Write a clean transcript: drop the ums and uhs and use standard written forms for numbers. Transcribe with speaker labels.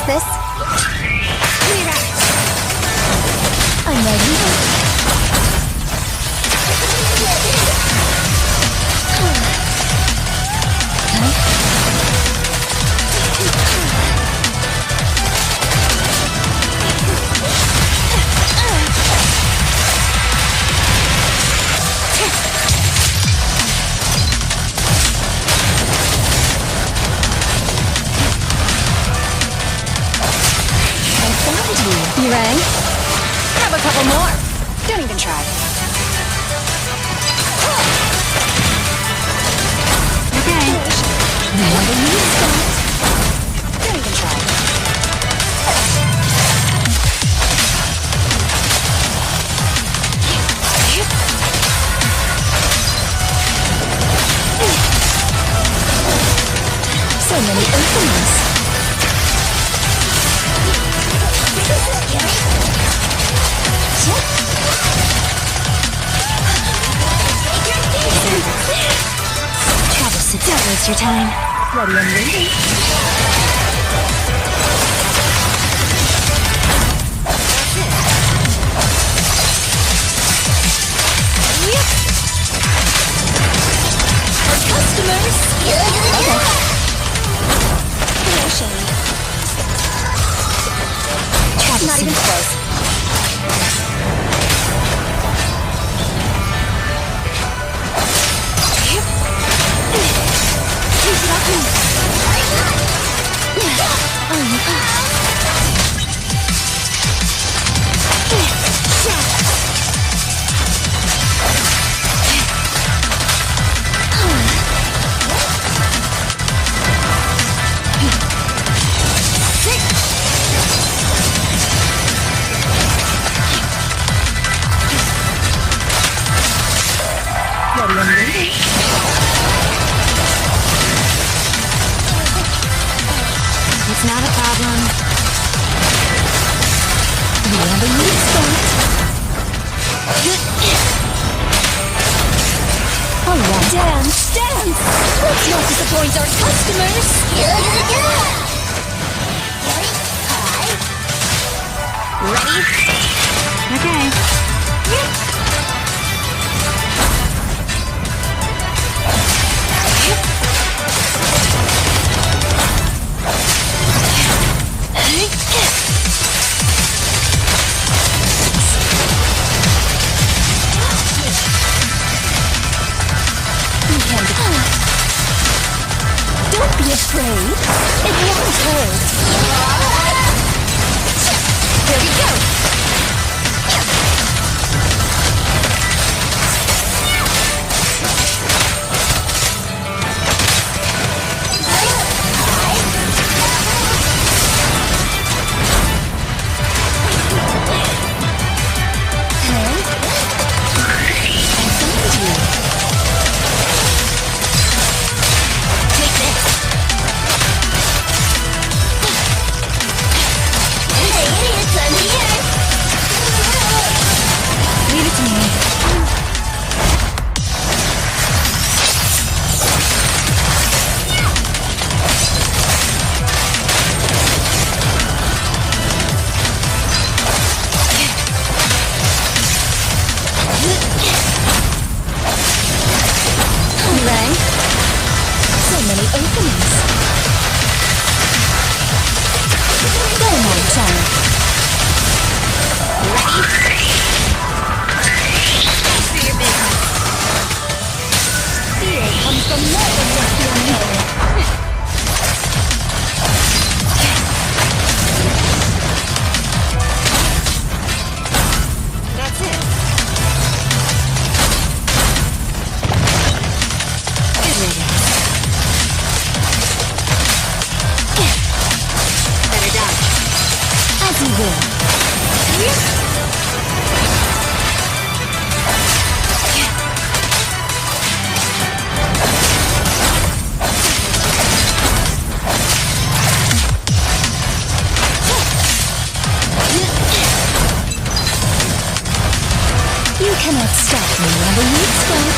Speaker 1: test this. I'm ready. You rang? Grab a couple more. Don't even try. Okay. Remember you start. Don't even try. So many openings. Travis, don't waste your time. Ready and waiting. Yep. Our customers. Okay. No shame. Travis, not even close. It's not a problem. Whenever you start. Alright. Dance, dance! Let's not disappoint our customers! Ready? Okay. Don't be afraid. It won't hurt. Here we go. You cannot stop me whenever you start.